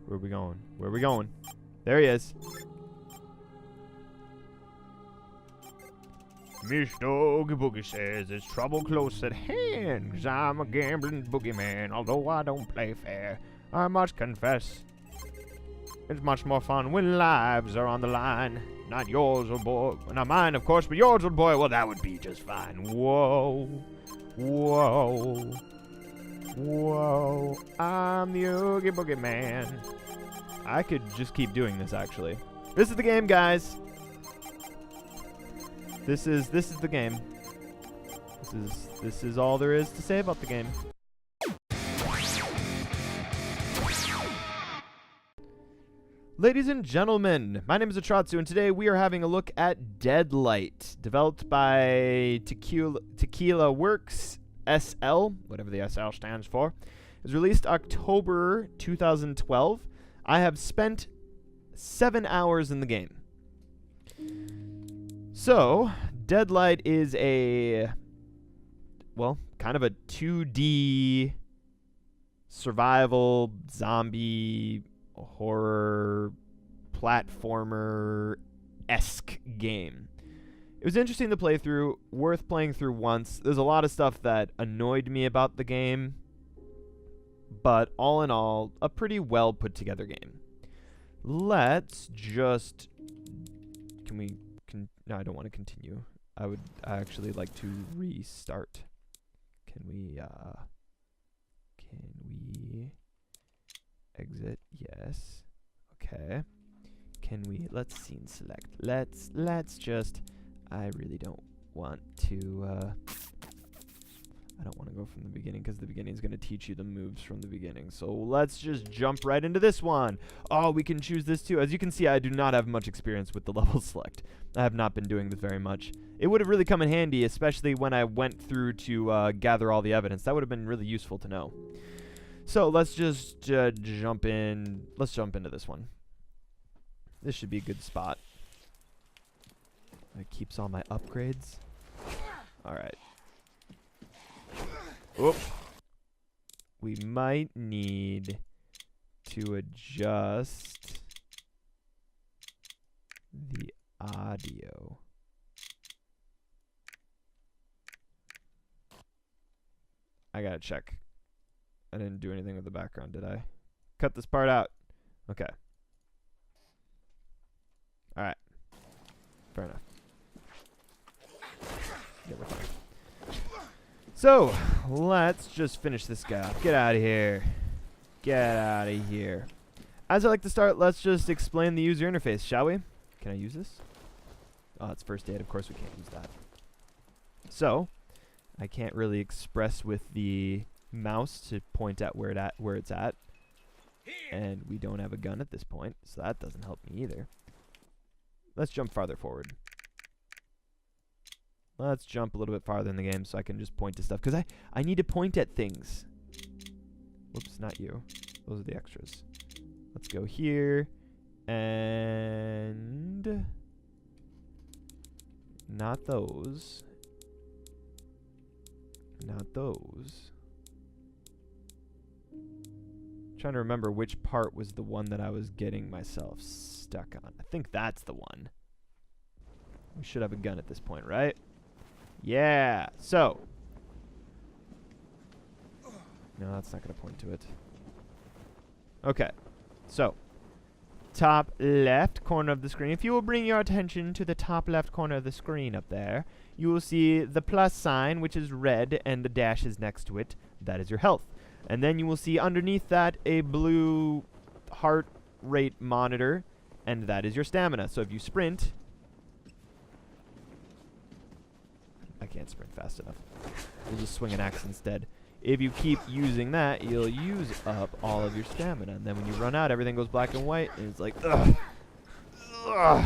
Where are we going? Where are we going? There he is. Mr. Oogie Boogie says there's trouble close at hand, 'cause I'm a gambling boogeyman, although I don't play fair. I must confess, it's much more fun when lives are on the line. Not yours, old boy. Not mine, of course, but yours, old boy, well, that would be just fine. Whoa. Whoa. Whoa. I'm the Oogie Boogie Man. I could just keep doing this, actually. This is the game, guys. This is the game. This is all there is to say about the game. Ladies and gentlemen, my name is Atratzu, and today we are having a look at Deadlight, developed by Tequila Works SL, whatever the SL stands for. It was released October 2012. I have spent 7 hours in the game. So, Deadlight is a, well, kind of a 2D survival zombie horror platformer-esque game. It was interesting to play through, worth playing through once. There's a lot of stuff that annoyed me about the game, but all in all, a pretty well put together game. Let's just, no, I don't want to continue. I actually like to restart. Can we exit? Yes. Okay. Can we, let's scene select. Let's just, I really don't want to, I don't want to go from the beginning because the beginning is going to teach you the moves from the beginning. So let's just jump right into this one. Oh, we can choose this too. As you can see, I do not have much experience with the level select. I have not been doing this very much. It would have really come in handy, especially when I went through to gather all the evidence. That would have been really useful to know. So let's just jump in. Let's jump into this one. This should be a good spot. It keeps all my upgrades. All right. Oop. We might need to adjust the audio. I gotta check. I didn't do anything with the background, did I? Cut this part out. Okay. Alright. Fair enough. Yeah, we're fine. So, let's just finish this guy off. Get out of here. Get out of here. As I like to start, let's just explain the user interface, shall we? Can I use this? Oh, it's first aid. Of course we can't use that. So, I can't really express with the mouse to point at where it's at. And we don't have a gun at this point, so that doesn't help me either. Let's jump farther forward. Let's jump a little bit farther in the game so I can just point to stuff. Because I need to point at things. Whoops, not you. Those are the extras. Let's go here. And not those. Not those. I'm trying to remember which part was the one that I was getting myself stuck on. I think that's the one. We should have a gun at this point, right? Yeah. So. No, that's not going to point to it. Okay. So. Top left corner of the screen. If you will bring your attention to the top left corner of the screen up there, you will see the plus sign, which is red, and the dash is next to it. That is your health. And then you will see underneath that a blue heart rate monitor, and that is your stamina. So if you sprint... I can't sprint fast enough. We'll just swing an axe instead. If you keep using that, you'll use up all of your stamina. And then when you run out, everything goes black and white. And it's like, ugh. Ugh.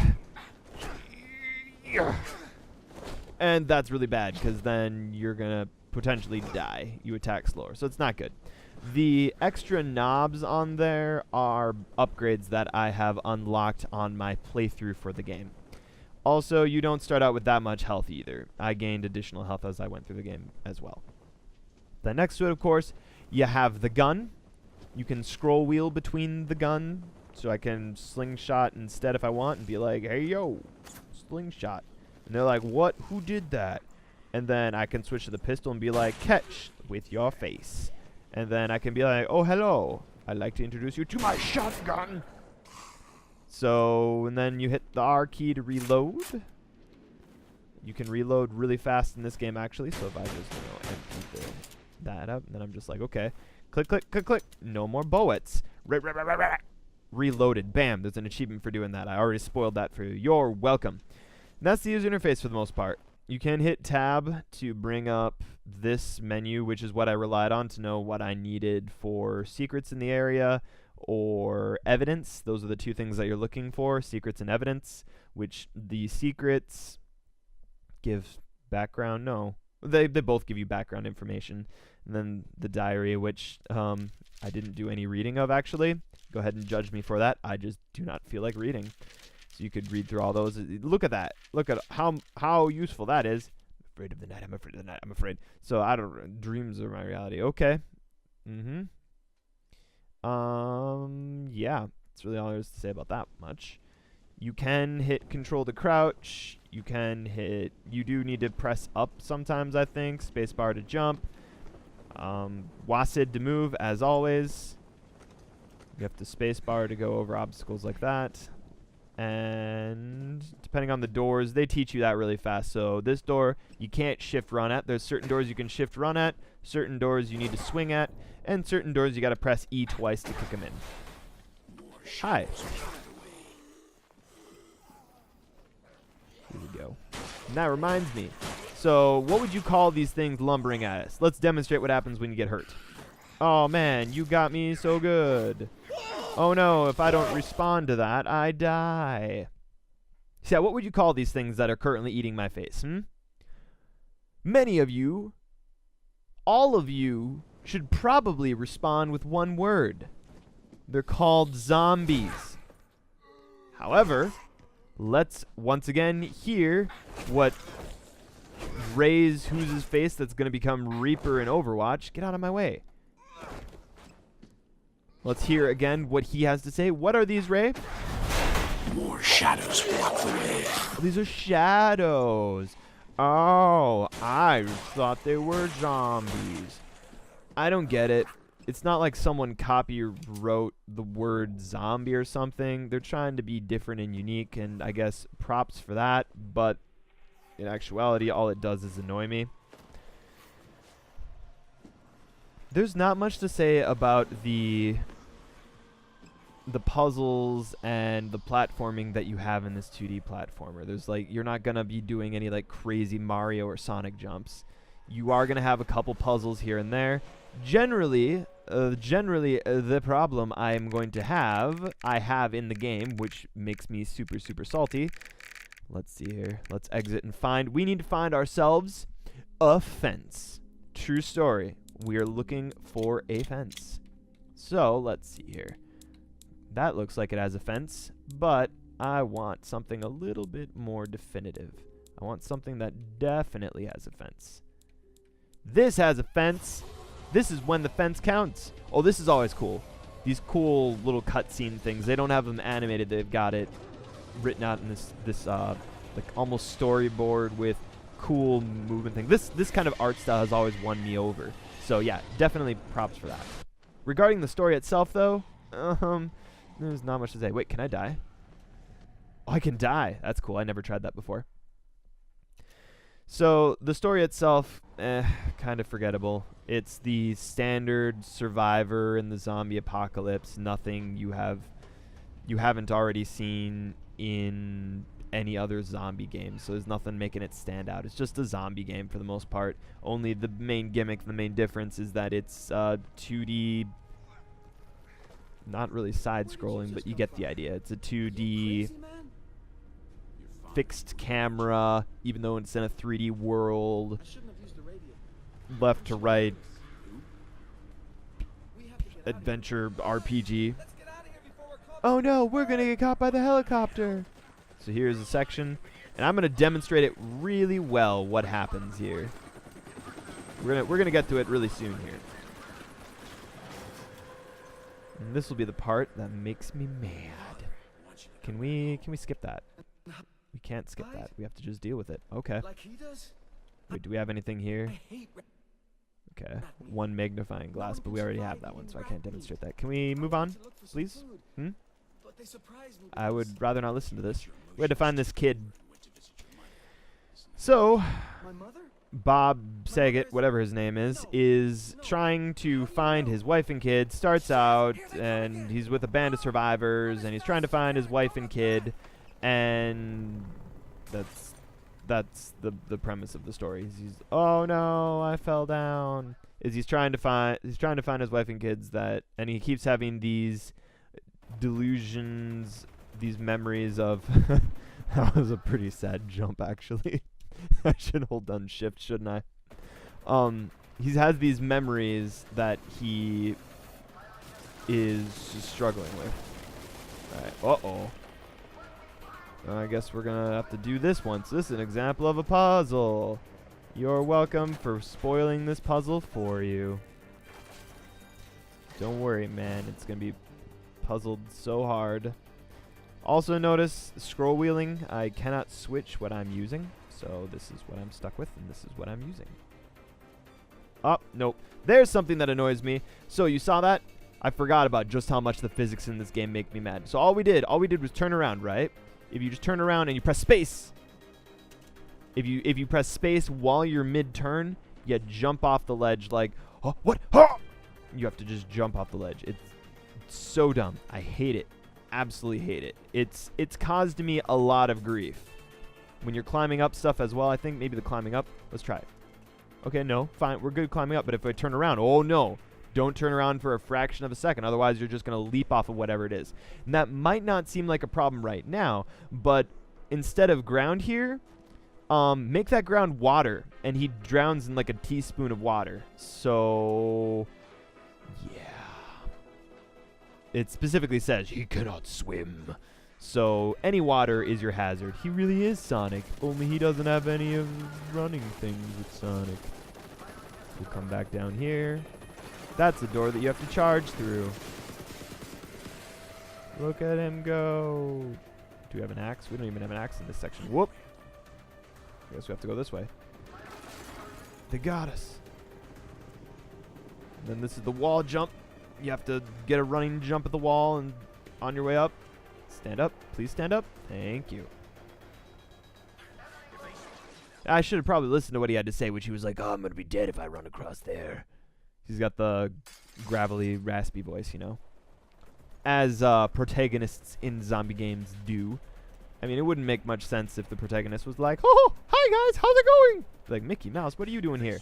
And that's really bad, because then you're going to potentially die. You attack slower. So it's not good. The extra knobs on there are upgrades that I have unlocked on my playthrough for the game. Also, you don't start out with that much health either. I gained additional health as I went through the game as well. Then next to it, of course, you have the gun. You can scroll wheel between the gun, so I can slingshot instead if I want and be like, hey, yo, slingshot. And they're like, what? Who did that? And then I can switch to the pistol and be like, catch with your face. And then I can be like, oh, hello. I'd like to introduce you to my shotgun. So, and then you hit the R key to reload. You can reload really fast in this game, actually. So if I just, empty that up, and then I'm just like, okay. Click, click, click, click. No more bullets. Reloaded. Bam. There's an achievement for doing that. I already spoiled that for you. You're welcome. And that's the user interface for the most part. You can hit tab to bring up this menu, which is what I relied on to know what I needed for secrets in the area or evidence. Those are the two things that you're looking for, secrets and evidence, which the secrets give background. No, they both give you background information. And then the diary, which I didn't do any reading of, actually. Go ahead and judge me for that. I just do not feel like reading. So you could read through all those. Look at that. Look at how useful that is. I'm afraid of the night. I'm afraid of the night. I'm afraid. So I don't. Dreams are my reality. Okay. Yeah. That's really all there is to say about that much. You can hit control to crouch. You can hit. You do need to press up sometimes, I think. Spacebar to jump. WASD to move, as always. You have the spacebar to go over obstacles like that. And depending on the doors, they teach you that really fast. So this door, you can't shift run at. There's certain doors you can shift run at, certain doors you need to swing at, and certain doors you got to press E twice to kick them in. Hi. Here we go. And that reminds me. So what would you call these things lumbering at us? Let's demonstrate what happens when you get hurt. Oh, man, you got me so good. Oh no, if I don't respond to that, I die. So yeah, what would you call these things that are currently eating my face, Many of you, all of you, should probably respond with one word. They're called zombies. However, let's once again hear what Ray's who's his face that's going to become Reaper in Overwatch. Get out of my way. Let's hear again what he has to say. What are these, Ray? More shadows block the way. These are shadows. Oh, I thought they were zombies. I don't get it. It's not like someone copywrote the word zombie or something. They're trying to be different and unique, and I guess props for that. But in actuality, all it does is annoy me. There's not much to say about the puzzles and the platforming that you have in this 2D platformer. There's like, you're not gonna be doing any like crazy Mario or Sonic jumps. You are gonna have a couple puzzles here and there. Generally, the problem I have in the game, which makes me super, super salty. Let's see here. Let's exit and find. We need to find ourselves a fence. True story. We are looking for a fence. So, let's see here. That looks like it has a fence, but I want something a little bit more definitive. I want something that definitely has a fence. This has a fence. This is when the fence counts. Oh, this is always cool. These cool little cutscene things. They don't have them animated. They've got it written out in this like almost storyboard with cool movement thing. This kind of art style has always won me over. So yeah, definitely props for that. Regarding the story itself, though, there's not much to say. Wait, can I die? Oh, I can die. That's cool. I never tried that before. So the story itself, kind of forgettable. It's the standard survivor in the zombie apocalypse. Nothing you haven't already seen in any other zombie game. So there's nothing making it stand out. It's just a zombie game for the most part. Only the main gimmick, the main difference is that it's 2D, not really side-scrolling, but you get the idea. It's a 2D fixed camera, even though it's in a 3D world. Left to right adventure RPG. Oh no, we're gonna get caught by the helicopter. So here's a section, and I'm gonna demonstrate it really well what happens here. We're gonna get to it really soon here. And this will be the part that makes me mad. Can we skip that? We can't skip that. We have to just deal with it. Okay. Wait, do we have anything here? Okay. One magnifying glass, but we already have that one, so I can't demonstrate that. Can we move on, please? I would rather not listen to this. We had to find this kid. So, Bob Saget, whatever his name is trying to find his wife and kid. Starts out, and he's with a band of survivors, and he's trying to find his wife and kid, and that's the premise of the story. He's oh no, I fell down. He's trying to find his wife and kids, and he keeps having these delusions, these memories of. That was a pretty sad jump, actually. I should hold down shift, shouldn't I? He has these memories that he is struggling with. Alright, uh-oh. I guess we're gonna have to do this once. This is an example of a puzzle. You're welcome for spoiling this puzzle for you. Don't worry, man. It's gonna be puzzled so hard. Also notice scroll wheeling. I cannot switch what I'm using. So this is what I'm stuck with, and this is what I'm using. Oh, nope. There's something that annoys me. So you saw that? I forgot about just how much the physics in this game make me mad. So all we did was turn around, right? If you just turn around and you press space, if you press space while you're mid-turn, you jump off the ledge like, oh, what? Oh! You have to just jump off the ledge. It's so dumb. I hate it. Absolutely hate it. It's caused me a lot of grief. When you're climbing up stuff as well, I think maybe the climbing up. Let's try it. Okay, no, fine. We're good climbing up, but if I turn around, oh no. Don't turn around for a fraction of a second. Otherwise, you're just going to leap off of whatever it is. And that might not seem like a problem right now, but instead of ground here, make that ground water. And he drowns in like a teaspoon of water. So, yeah. It specifically says he cannot swim. So any water is your hazard. He really is Sonic, only he doesn't have any of the running things with Sonic. We'll come back down here. That's a door that you have to charge through. Look at him go. Do we have an axe? We don't even have an axe in this section. Whoop. I guess we have to go this way. They got us. And then this is the wall jump. You have to get a running jump at the wall and on your way up. Stand up. Please stand up. Thank you. I should have probably listened to what he had to say, which he was like, oh, I'm going to be dead if I run across there. He's got the gravelly, raspy voice, you know. As protagonists in zombie games do. I mean, it wouldn't make much sense if the protagonist was like, oh, hi guys, how's it going? Like, Mickey Mouse, what are you doing here?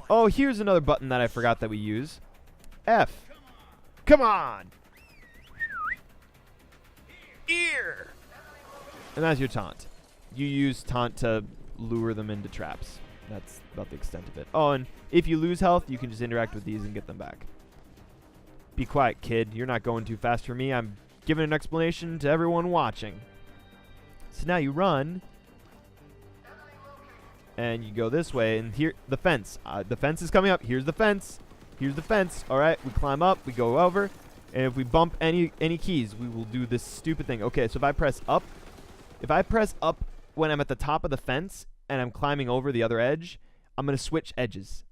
Oh, here's another button that I forgot that we use. F. Come on! Ear! And that's your taunt. You use taunt to lure them into traps. That's about the extent of it. Oh, and if you lose health, you can just interact with these and get them back. Be quiet, kid. You're not going too fast for me. I'm giving an explanation to everyone watching. So now you run. And you go this way. And here, the fence. The fence is coming up. Here's the fence. Here's the fence. All right, we climb up. We go over. And if we bump any keys, we will do this stupid thing. Okay, so if I press up when I'm at the top of the fence and I'm climbing over the other edge, I'm going to switch edges.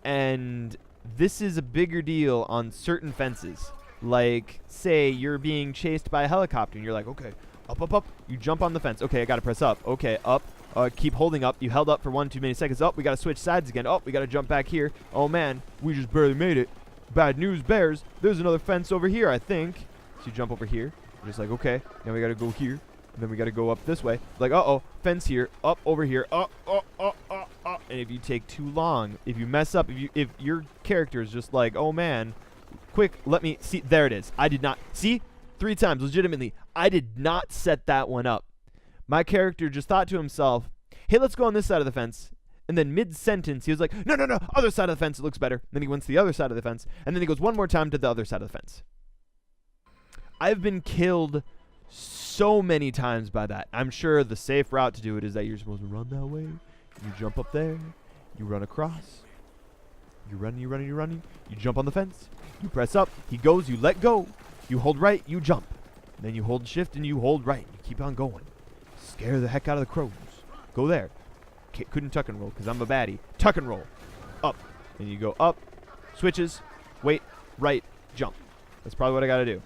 And this is a bigger deal on certain fences. Like, say you're being chased by a helicopter and you're like, okay, up, up, up. You jump on the fence. Okay, I got to press up. Okay, up. Keep holding up. You held up for 1 too many seconds. Up, we got to switch sides again. Oh, we got to jump back here. Oh, man, we just barely made it. Bad news bears. There's another fence over here, I think. So you jump over here. You're just like, okay, now we got to go here. And then we got to go up this way. Like, uh-oh, fence here, up over here, up. And if you take too long, if you mess up, if your character is just like, oh, man, quick, let me see. There it is. I did not. See? 3 times, legitimately. I did not set that one up. My character just thought to himself, hey, let's go on this side of the fence. And then mid-sentence, he was like, no, other side of the fence, it looks better. Then he went to the other side of the fence. And then he goes one more time to the other side of the fence. I've been killed so many times by that. I'm sure the safe route to do it is that you're supposed to run that way. You jump up there. You run across. You're running, you're running, you're running. You jump on the fence. You press up. He goes. You let go. You hold right. You jump. And then you hold shift and you hold right. You keep on going. Scare the heck out of the crows. Go there. Couldn't tuck and roll because I'm a baddie. Tuck and roll. Up. And you go up. Switches. Wait. Right. Jump. That's probably what I got to do.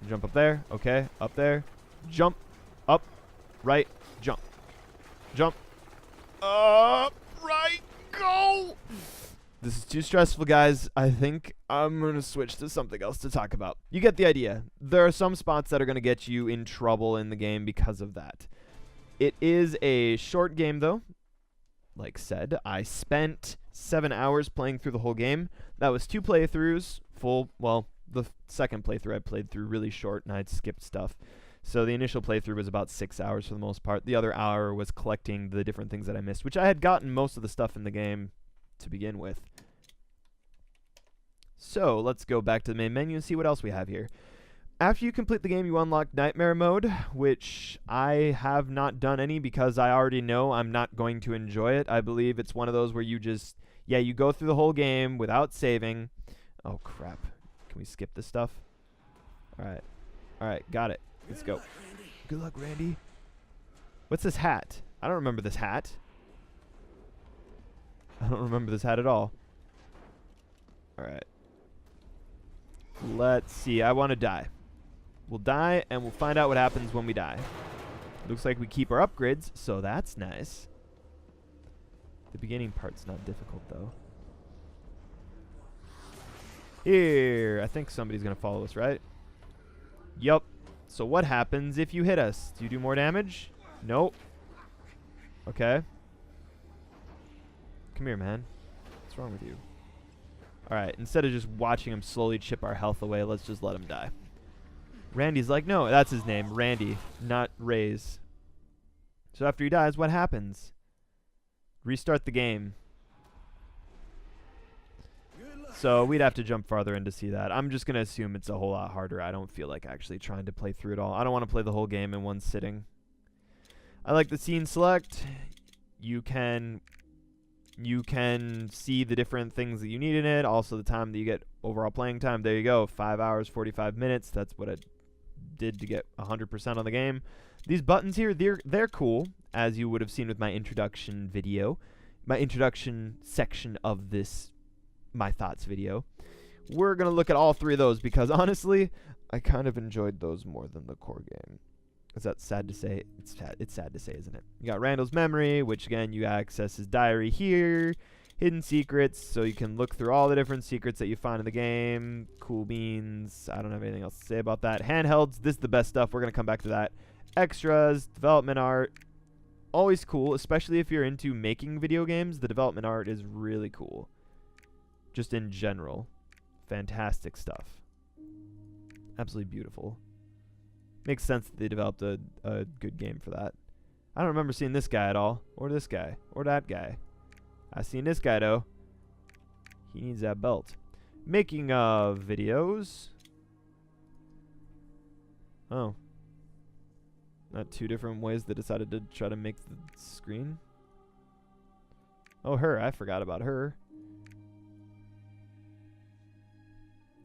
Jump up there. Okay. Up there. Jump. Up. Right. Jump. Jump. Up. Right. Go. This is too stressful, guys. I think I'm going to switch to something else to talk about. You get the idea. There are some spots that are going to get you in trouble in the game because of that. It is a short game, though. Like said, I spent 7 hours playing through the whole game. That was 2 playthroughs. Well, the second playthrough I played through really short, and I'd skipped stuff. So the initial playthrough was about 6 hours for the most part. The other hour was collecting the different things that I missed, which I had gotten most of the stuff in the game to begin with. So let's go back to the main menu and see what else we have here. After you complete the game, you unlock Nightmare Mode, which I have not done any because I already know I'm not going to enjoy it. I believe it's one of those where you just, you go through the whole game without saving. Oh, crap. Can we skip this stuff? All right. All right, got it. Let's go. Good luck, Randy. What's this hat? I don't remember this hat. I don't remember this hat at all. All right. Let's see. I want to die. We'll die, and we'll find out what happens when we die. Looks like we keep our upgrades, so that's nice. The beginning part's not difficult, though. Here. I think somebody's going to follow us, right? Yup. So what happens if you hit us? Do you do more damage? Nope. Okay. Come here, man. What's wrong with you? Alright, instead of just watching him slowly chip our health away, let's just let him die. Randy's like, no, that's his name. Randy, not Ray's. So after he dies, what happens? Restart the game. So we'd have to jump farther in to see that. I'm just going to assume it's a whole lot harder. I don't feel like actually trying to play through it all. I don't want to play the whole game in one sitting. I like the scene select. You can see the different things that you need in it. Also the time that you get overall playing time. There you go. 5 hours, 45 minutes. That's what I did to get 100% on the game. These buttons here, they're cool, as you would have seen with my introduction video. My introduction section of this My Thoughts video. We're going to look at all 3 of those because honestly, I kind of enjoyed those more than the core game. Is that sad to say? It's sad to say, isn't it? You got Randall's memory, which again, you access his diary here. Hidden secrets, so you can look through all the different secrets that you find in the game. Cool beans. I don't have anything else to say about that. Handhelds, this is the best stuff. We're going to come back to that. Extras, development art. Always cool, especially if you're into making video games. The development art is really cool. Just in general. Fantastic stuff. Absolutely beautiful. Makes sense that they developed a good game for that. I don't remember seeing this guy at all. Or this guy. Or that guy. I seen this guy, though. He needs that belt. Making videos. Oh. Not 2 different ways they decided to try to make the screen. Oh, her. I forgot about her.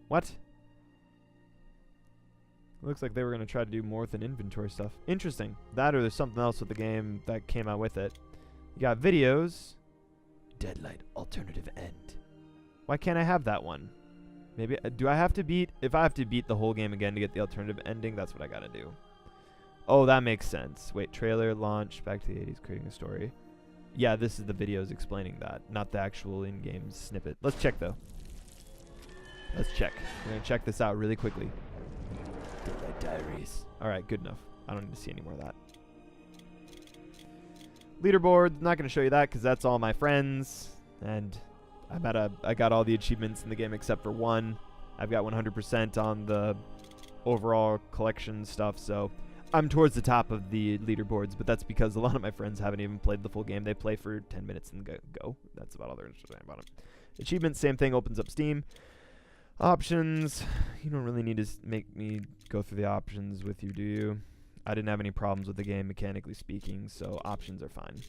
What? Looks like they were going to try to do more with an inventory stuff. Interesting. That or there's something else with the game that came out with it. You got videos. Deadlight alternative end. Why can't I have that one? Maybe do I have to beat? If I have to beat the whole game again to get the alternative ending, that's what I gotta do. Oh, that makes sense. Wait, trailer launch back to the 80s, creating a story. Yeah, this is the videos explaining that, not the actual in-game snippet. Let's check though. Let's check. We're gonna check this out really quickly. Deadlight diaries. All right, good enough. I don't need to see any more of that. Leaderboard, not going to show you that because that's all my friends, and I got all the achievements in the game except for one. I've got 100% on the overall collection stuff, so I'm towards the top of the leaderboards, but that's because a lot of my friends haven't even played the full game. They play for 10 minutes and go. That's about all there is to say about it. Achievements, same thing, opens up Steam. Options, you don't really need to make me go through the options with you, do you? I didn't have any problems with the game, mechanically speaking, so options are fine.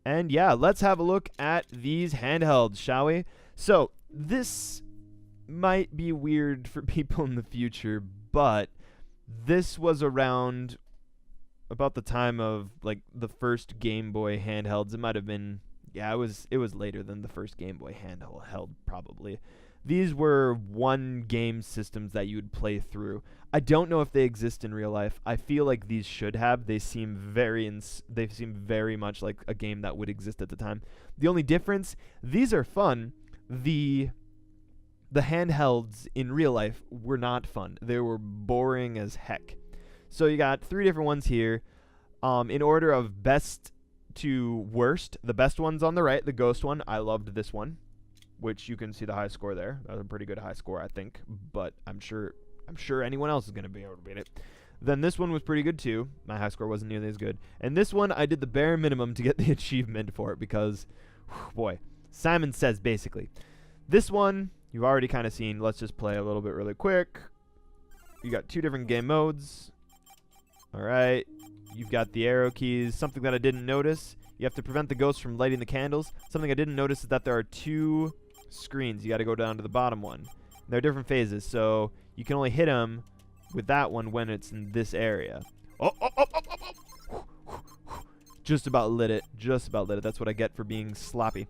And yeah, let's have a look at these handhelds, shall we? So this might be weird for people in the future, but this was around about the time of like the first Game Boy handhelds. It might have been, yeah, it was later than the first Game Boy handheld probably. These were one game systems that you would play through. I don't know if they exist in real life. I feel like these should have. They seem very much like a game that would exist at the time. The only difference, these are fun. The handhelds in real life were not fun. They were boring as heck. So you got 3 different ones here. In order of best to worst, the best one's on the right, the ghost one. I loved this one, which you can see the high score there. That was a pretty good high score, I think, but I'm sure anyone else is going to be able to beat it. Then this one was pretty good too. My high score wasn't nearly as good. And this one, I did the bare minimum to get the achievement for it because, boy, Simon Says basically. This one, you've already kind of seen. Let's just play a little bit really quick. You got 2 different game modes. All right. You've got the arrow keys. Something that I didn't notice. You have to prevent the ghosts from lighting the candles. Something I didn't notice is that there are 2 screens. You got to go down to the bottom one. They're different phases, so you can only hit them with that one when it's in this area. Just about lit it. Just about lit it. That's what I get for being sloppy.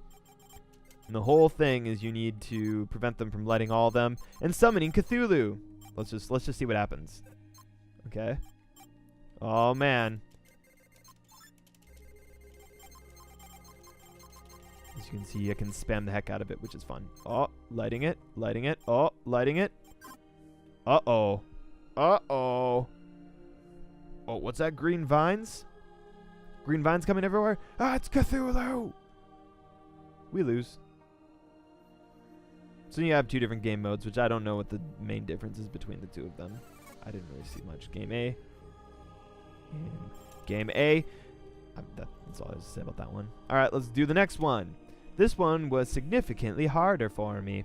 And the whole thing is you need to prevent them from lighting all of them and summoning Cthulhu. Let's just see what happens. Okay. Oh man. As you can see, I can spam the heck out of it, which is fun. Oh, lighting it, lighting it. Oh, lighting it. Uh-oh. Uh-oh. Oh, what's that? Green vines? Green vines coming everywhere? Ah, it's Cthulhu! We lose. So you have 2 different game modes, which I don't know what the main difference is between the 2 of them. I didn't really see much. Game A. And game A. That's all I have to say about that one. Alright, let's do the next one. This one was significantly harder for me.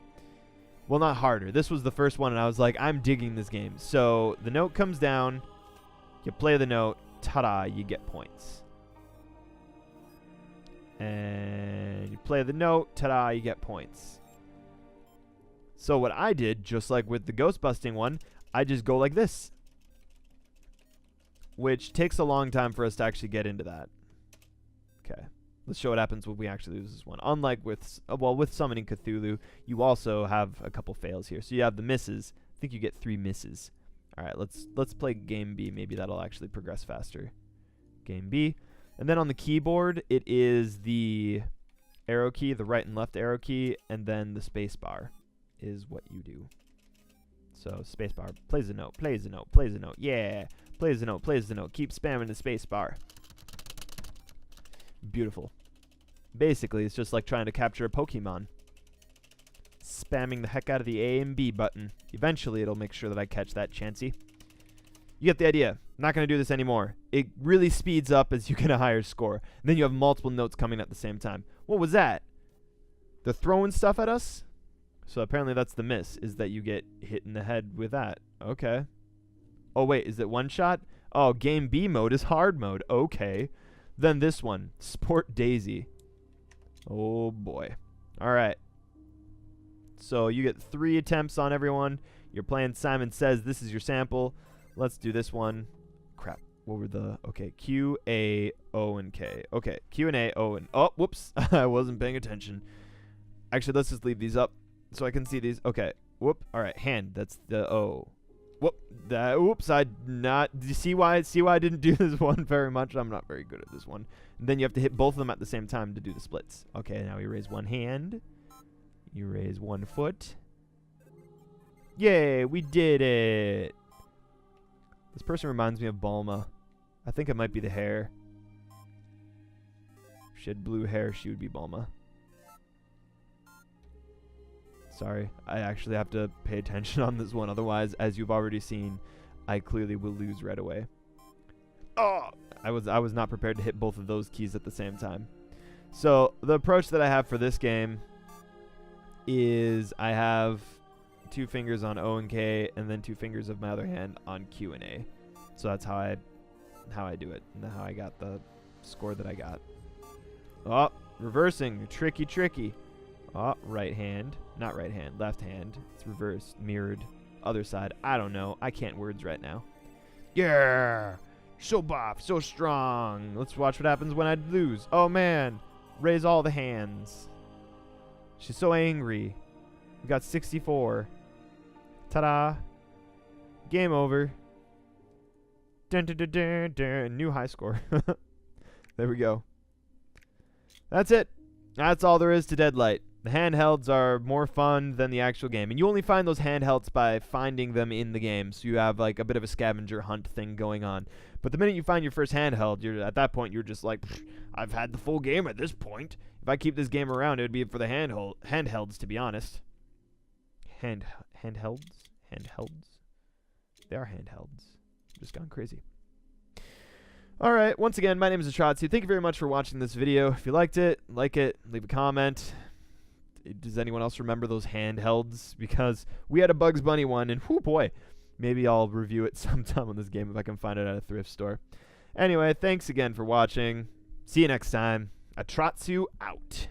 Well, not harder. This was the first one, and I was like, I'm digging this game. So the note comes down. You play the note. Ta-da, you get points. And you play the note. Ta-da, you get points. So what I did, just like with the ghost busting one, I just go like this. Which takes a long time for us to actually get into that. Okay. Let's show what happens when we actually lose this one. Unlike with, with summoning Cthulhu, you also have a couple fails here. So you have the misses. I think you get 3 misses. All right, let's play game B. Maybe that'll actually progress faster. Game B. And then on the keyboard, it is the arrow key, the right and left arrow key, and then the space bar is what you do. So space bar plays a note, plays a note, plays a note. Yeah, plays a note, plays a note. Keep spamming the space bar. Beautiful. Basically, it's just like trying to capture a Pokemon. Spamming the heck out of the A and B button. Eventually, it'll make sure that I catch that Chansey. You get the idea. I'm not going to do this anymore. It really speeds up as you get a higher score. And then you have multiple notes coming at the same time. What was that? They're throwing stuff at us? So apparently that's the miss, is that you get hit in the head with that. Okay. Oh, wait, is it one shot? Oh, game B mode is hard mode. Okay. Then this one, Sport Daisy. Oh, boy. All right. So you get 3 attempts on everyone. You're playing Simon Says. This is your sample. Let's do this one. Crap. What were the... Okay, Q, A, O, and K. Okay, Q and A, O, and... Oh, whoops. I wasn't paying attention. Actually, let's just leave these up so I can see these. Okay. Whoop. All right, hand. That's the O. Whoop. Oops. I not... Do you see why I didn't do this one very much? I'm not very good at this one. And then you have to hit both of them at the same time to do the splits. Okay, now you raise one hand. You raise one foot. Yay, we did it. This person reminds me of Bulma. I think it might be the hair. If she had blue hair, she would be Bulma. Sorry, I actually have to pay attention on this one. Otherwise, as you've already seen, I clearly will lose right away. Oh! I was not prepared to hit both of those keys at the same time. So, the approach that I have for this game is I have 2 fingers on O and K, and then 2 fingers of my other hand on Q and A. So that's how I do it, and how I got the score that I got. Oh, reversing. Tricky, tricky. Oh, right hand. Not right hand. Left hand. It's reversed. Mirrored. Other side. I don't know. I can't words right now. Yeah. So buff. So strong. Let's watch what happens when I lose. Oh, man. Raise all the hands. She's so angry. We got 64. Ta-da. Game over. Dun, dun, dun, dun, dun. New high score. There we go. That's it. That's all there is to Deadlight. The handhelds are more fun than the actual game. And you only find those handhelds by finding them in the game. So you have like a bit of a scavenger hunt thing going on. But the minute you find your first handheld, at that point you're just like, I've had the full game at this point. If I keep this game around, it would be for the handhelds, to be honest. Handhelds? Handhelds? They are handhelds. Just gone crazy. Alright, once again, my name is Atratzu. Thank you very much for watching this video. If you liked it, like it, leave a comment. Does anyone else remember those handhelds? Because we had a Bugs Bunny one, and whoo boy, maybe I'll review it sometime on this game if I can find it at a thrift store. Anyway, thanks again for watching. See you next time. Atratzu out.